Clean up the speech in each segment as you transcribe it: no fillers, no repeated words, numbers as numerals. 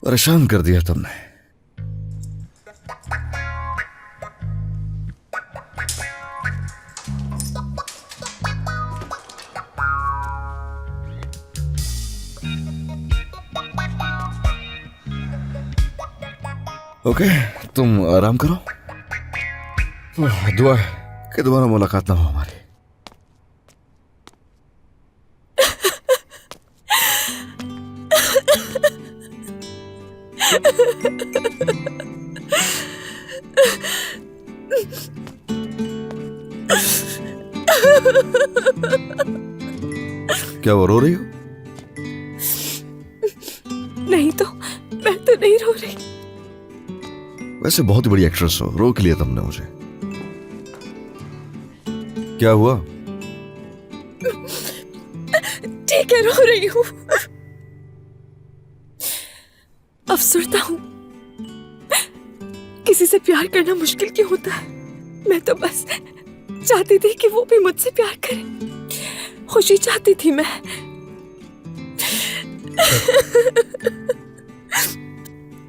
परेशान कर दिया तुमने। ओके, तुम आराम करो। दुआ है कि दोबारा मुलाकात ना हो हमारी। क्या वो रो रही हो? नहीं तो मैं तो नहीं रो रही। वैसे बहुत ही बड़ी एक्ट्रेस हो, रोक लिया तुमने मुझे। क्या हुआ? ठीक है, रो रही हूँ। अफसरदा हूँ। किसी से प्यार करना मुश्किल क्यों होता है? मैं तो बस चाहती थी कि वो भी मुझसे प्यार करे। खुशी चाहती थी मैं।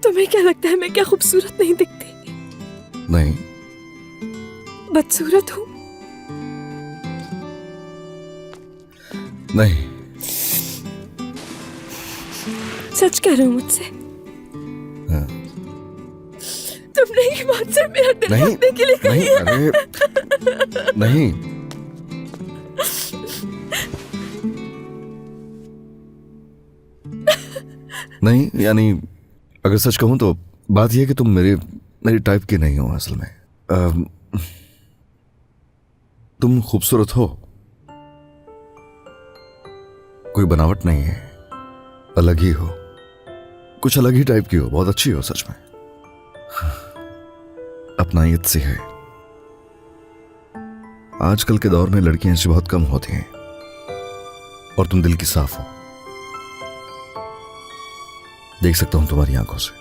तुम्हें क्या लगता है मैं क्या खूबसूरत नहीं दिखती? नहीं। बदसूरत हूँ? नहीं। सच कह रहे हो मुझसे? हाँ। तुमने ये बात सिर्फ मेरा दिल रखने के लिए कही है? अरे नहीं। नहीं, यानी अगर सच कहूं तो बात यह है कि तुम मेरी टाइप की नहीं हो असल में। तुम खूबसूरत हो, कोई बनावट नहीं है, अलग ही हो, कुछ अलग ही टाइप की हो, बहुत अच्छी हो सच में। अपनायत सी है। आजकल के दौर में लड़कियां ऐसी बहुत कम होती हैं, और तुम दिल की साफ हो, देख सकता हूं तुम्हारी आंखों से।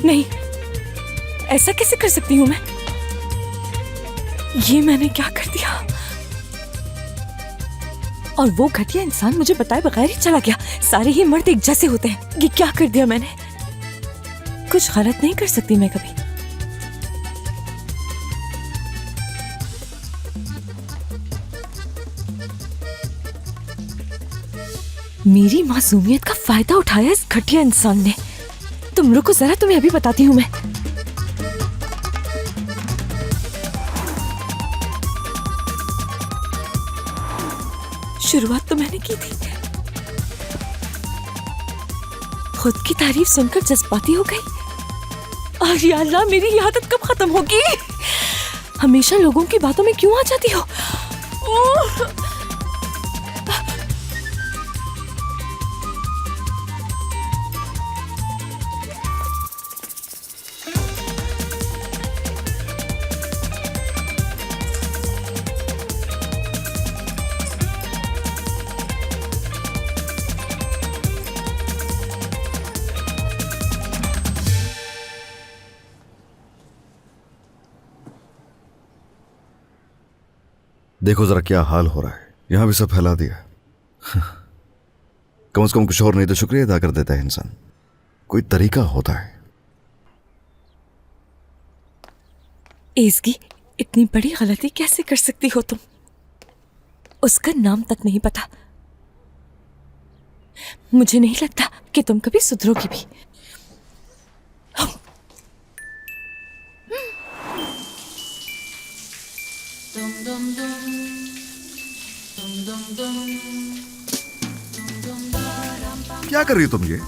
नहीं, ऐसा कैसे कर सकती हूँ मैं? ये मैंने क्या कर दिया? और वो घटिया इंसान मुझे बताए बगैर ही चला गया। सारे ही मर्द एक जैसे होते हैं। ये क्या कर दिया मैंने? कुछ गलत नहीं कर सकती मैं कभी। मेरी मासूमियत का फायदा उठाया इस घटिया इंसान ने। तुम रुको जरा, तुम्हें अभी बताती हूँ मैं। शुरुआत तो मैंने की थी, खुद की तारीफ सुनकर जज्बाती हो गई। और या अल्लाह, मेरी ये आदत कब खत्म होगी? हमेशा लोगों की बातों में क्यों आ जाती हो? ओह! देखो जरा क्या हाल हो रहा है। यहां भी सब फैला दिया। कम से कम कुछ और नहीं तो शुक्रिया अदा कर देता है इंसान। कोई तरीका होता है। एज़गी, इतनी बड़ी गलती कैसे कर सकती हो तुम? उसका नाम तक नहीं पता। मुझे नहीं लगता कि तुम कभी सुधरोगी भी। क्या कर रही हो तुम? ये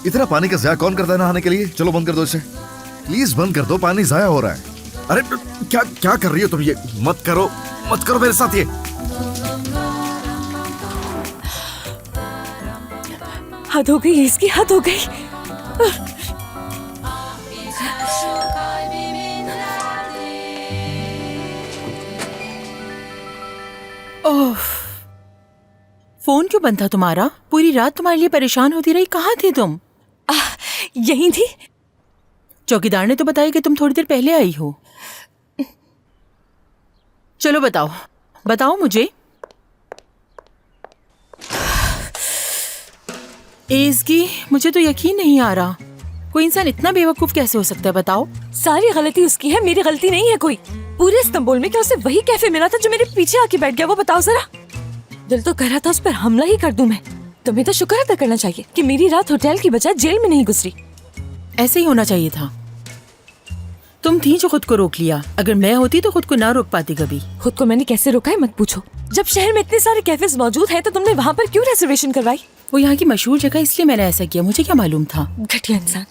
इतना पानी का ज़ाया कौन करता है नहाने के लिए? चलो बंद कर दो इसे, प्लीज बंद कर दो, पानी ज़ाया हो रहा है। अरे क्या क्या कर रही हो तुम? ये मत करो मेरे साथ ये। हद हो गई, इसकी हद हो गई। ओह, फोन क्यों बंद था तुम्हारा? पूरी रात तुम्हारे लिए परेशान होती रही। कहाँ थी तुम? यहीं थी। चौकीदार ने तो बताया कि तुम थोड़ी देर पहले आई हो। चलो बताओ मुझे। एज़गी, मुझे तो यकीन नहीं आ रहा। कोई इंसान इतना बेवकूफ कैसे हो सकता है? बताओ। सारी गलती उसकी है, मेरी गलती नहीं है कोई। पूरे इस्तांबुल में क्या उसे वही कैफे मिला था जो मेरे पीछे आके बैठ गया? वो बताओ जरा। दिल तो कर रहा था उस पर हमला ही कर दूं मैं। तुम्हें तो शुक्र अदा करना चाहिए कि मेरी रात होटल की बजाय जेल में नहीं गुजरी। ऐसे ही होना चाहिए था। तुम थी जो खुद को रोक लिया। अगर मैं होती तो खुद को ना रोक पाती कभी। खुद को मैंने कैसे रोका है मत पूछो। जब शहर में इतने सारे कैफेज मौजूद हैं तो तुमने वहाँ पर क्यों रिजर्वेशन करवाई? वो यहाँ की मशहूर जगह, इसलिए मैंने ऐसा किया। मुझे क्या मालूम था? घटिया इंसान।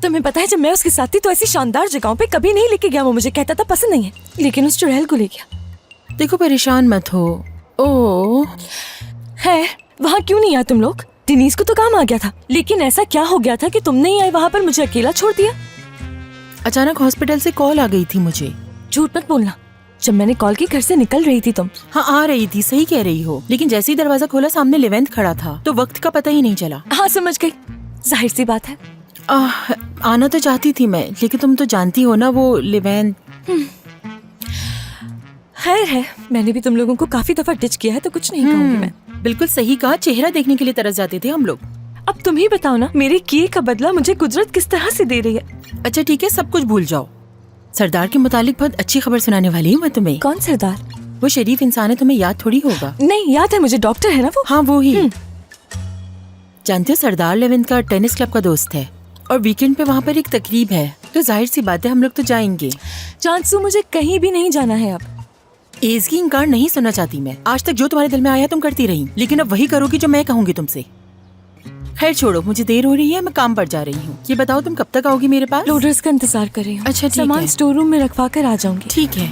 तुम्हें पता है जब मैं उसके साथ थी तो ऐसी शानदार जगहों पे कभी नहीं लेके गया। वो मुझे कहता था पसंद नहीं है, लेकिन उस चुड़ैल को ले गया। देखो, परेशान मत हो। ओह, है वहाँ क्यों नहीं आए तुम लोग? डिनीज को तो काम आ गया था, लेकिन ऐसा क्या हो गया था कि तुम नहीं आए वहाँ पर मुझे अकेला छोड़ दिया? अचानक हॉस्पिटल से कॉल आ गई थी मुझे। झूठ मत बोलना। जब मैंने कॉल की घर से निकल रही थी तुम। हाँ, आ रही थी, सही कह रही हो। लेकिन जैसे ही दरवाजा खोला सामने लेवेंट खड़ा था तो वक्त का पता ही नहीं चला। हाँ समझ गई, जाहिर सी बात है। आना तो चाहती थी मैं, लेकिन तुम तो जानती हो ना वो लेवेंट। खैर है, मैंने भी तुम लोगों को काफी दफा डिच किया है तो कुछ नहीं कहूंगी मैं। बिल्कुल सही कहा। चेहरा देखने के लिए तरस जाते थे हम लोग। अब तुम ही बताओ ना, मेरे किए का बदला मुझे कुदरत किस तरह से दे रही है? अच्छा ठीक है, सब कुछ भूल जाओ। सरदार के मुतालिक बहुत अच्छी खबर सुनाने वाली हूँ मैं तुम्हें। कौन सरदार? वो शरीफ इंसान है, तुम्हें याद थोड़ी होगा। नहीं याद है मुझे, डॉक्टर है ना वो। हाँ वो ही। जानते हो, सरदार लेवेंट का टेनिस क्लब का दोस्त है और वीकेंड पे वहाँ पर एक तकरीब है, तो जाहिर सी बात है हम लोग तो जाएंगे। चांसू, मुझे कहीं भी नहीं जाना है अब। एज़गी, इनकार नहीं सुनना चाहती मैं। आज तक जो तुम्हारे दिल में आया तुम करती रही, लेकिन अब वही करोगी जो मैं कहूँगी तुमसे। खैर छोड़ो, मुझे देर हो रही है, मैं काम पर जा रही हूँ। ये बताओ तुम कब तक आओगी मेरे पास? लोडर्स का इंतजार कर रही हूँ। अच्छा ठीक सामान है। स्टोर रूम में रखवा कर आ जाऊंगी। ठीक है।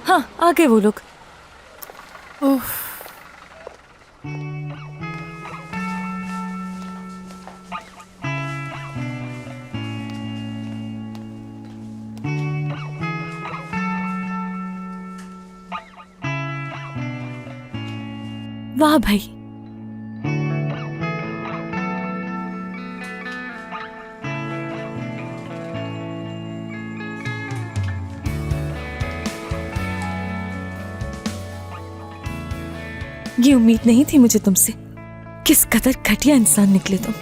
हाँ आ गए वो लोग। ओह, वाह भाई, ये उम्मीद नहीं थी मुझे तुमसे। किस कदर घटिया इंसान निकले तुम।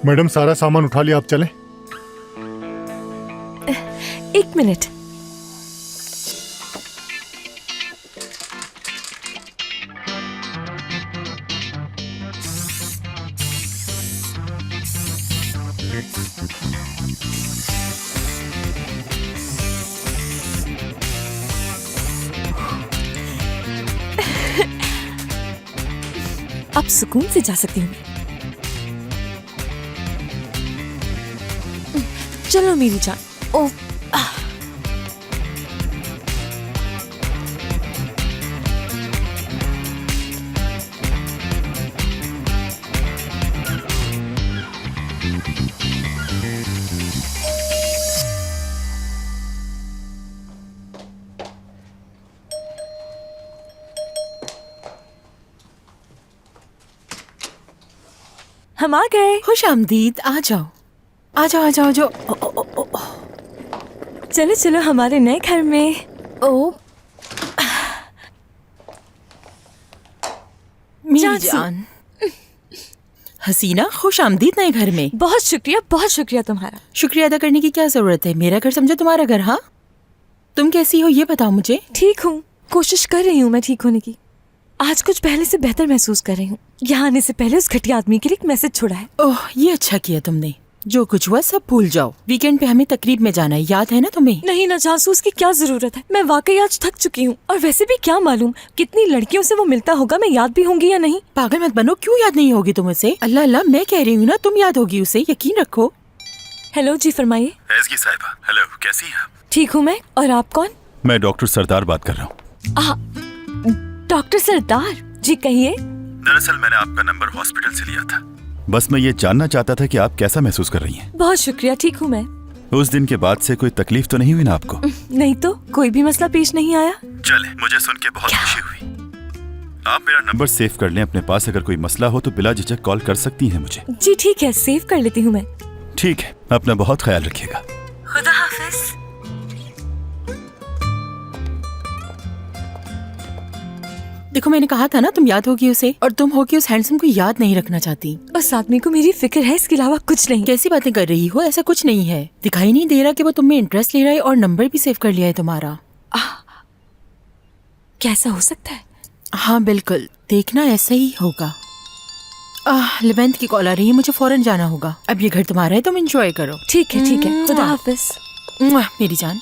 मैडम सारा सामान उठा लिया, आप चलें। एक मिनट। अब सुकून से जा सकती हूँ मैं। चलो मेरी जान। ओ हम आ गए। खुश आमदीद। आ जाओ आ जाओ आ जाओ आ जाओ। चलो चलो हमारे नए घर में। ओ मेरी जानसी। जान हसीना, खुश आमदीद नए घर में। बहुत शुक्रिया तुम्हारा। शुक्रिया अदा करने की क्या जरूरत है, मेरा घर समझो तुम्हारा घर। हाँ, तुम कैसी हो ये बताओ मुझे। ठीक हूँ, कोशिश कर रही हूँ मैं ठीक होने की। आज कुछ पहले से बेहतर महसूस कर रही हूँ। यहाँ आने से पहले उस घटिया आदमी के लिए एक मैसेज छोड़ा है। ओह, ये अच्छा किया तुमने। जो कुछ हुआ सब भूल जाओ। वीकेंड पे हमें तकरीब में जाना है, याद है ना तुम्हें? नहीं ना जानसू, उसकी क्या जरूरत है। मैं वाकई आज थक चुकी हूँ। और वैसे भी क्या मालूम कितनी लड़कियों से वो मिलता होगा, मैं याद भी होंगी या नहीं। पागल मत बनो, क्यों याद नहीं होगी तुम उसे? अल्लाह अल्लाह, मैं कह रही हूँ ना, तुम याद होगी उसे, यकीन रखो। हेलो जी, फरमाइए। एसगी साहिबा, हेलो, कैसी हैं आप? ठीक हूँ मैं, और आप कौन? मैं डॉक्टर सरदार बात कर रहा हूँ। डॉक्टर सरदार जी, कहिए। दरअसल मैंने आपका नंबर हॉस्पिटल से लिया था। बस मैं ये जानना चाहता था कि आप कैसा महसूस कर रही हैं। बहुत शुक्रिया, ठीक हूँ मैं। उस दिन के बाद से कोई तकलीफ तो नहीं हुई ना आपको? नहीं तो, कोई भी मसला पेश नहीं आया। चले, मुझे सुन के बहुत खुशी हुई। आप मेरा नंबर सेव कर लें अपने पास। अगर कोई मसला हो तो बिला झिझक कॉल कर सकती हैं मुझे। जी ठीक है, सेव कर लेती हूँ मैं। ठीक है, अपना बहुत ख्याल रखिएगा। खुदा हाफिज। देखो, मैंने कहा था ना तुम याद होगी उसे, और तुम हो कि उस हैंडसम को याद नहीं रखना चाहती। उस आदमी को मेरी फिक्र है, इसके अलावा कुछ नहीं। कैसी बातें कर रही हो? ऐसा कुछ नहीं है। दिखाई नहीं दे रहा कि वो तुम में इंटरेस्ट ले रहा है, और नंबर भी सेव कर लिया है तुम्हारा। कैसा हो सकता है? हाँ बिल्कुल, देखना ऐसा ही होगा। लेवेंथ की कॉल आ रही है, मुझे फौरन जाना होगा। अब ये घर तुम्हारा है, तुम एंजॉय करो। ठीक है ठीक है, खुदा हाफिज। मेरी जान।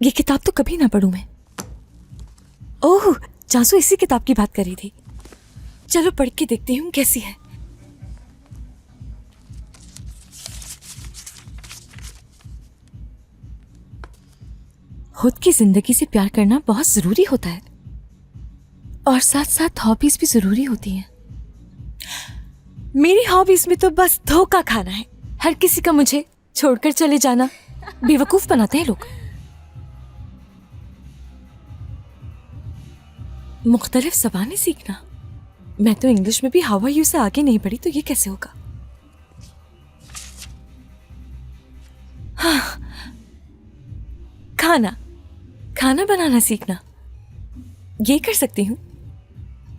ये किताब तो कभी ना पढ़ूं मैं। ओह, चांसू इसी किताब की बात कर रही थी। चलो पढ़ के देखती हूँ कैसी है। खुद की जिंदगी से प्यार करना बहुत जरूरी होता है और साथ साथ हॉबीज भी जरूरी होती हैं। मेरी हॉबीज में तो बस धोखा खाना है। हर किसी का मुझे छोड़कर चले जाना बेवकूफ बनाते हैं लोग। मुख्तलिफ ज़बानें सीखना, मैं तो इंग्लिश में भी हाउ आर यू से आगे नहीं बढ़ी, तो ये कैसे होगा? हाँ, खाना बनाना सीखना, ये कर सकती हूँ।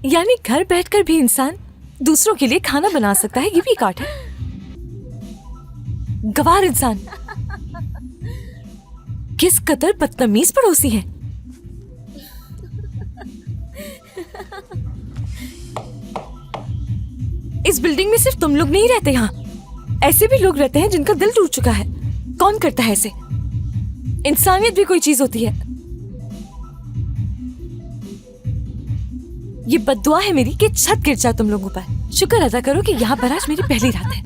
यानी घर बैठकर भी इंसान दूसरों के लिए खाना बना सकता है, ये भी एक आर्ट है। गवार इंसान, किस कदर बदतमीज पड़ोसी है। इस बिल्डिंग में सिर्फ तुम लोग नहीं रहते, यहाँ ऐसे भी लोग रहते हैं जिनका दिल टूट चुका है। कौन करता है ऐसे? इंसानियत भी कोई चीज होती है। ये बद्दुआ है मेरी कि छत गिर जाए तुम लोगों पर। शुक्र अदा करो कि यहाँ पर आज मेरी पहली रात है।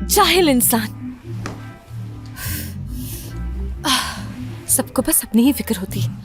जाहिल इंसान, सबको बस अपनी ही फिक्र होती है।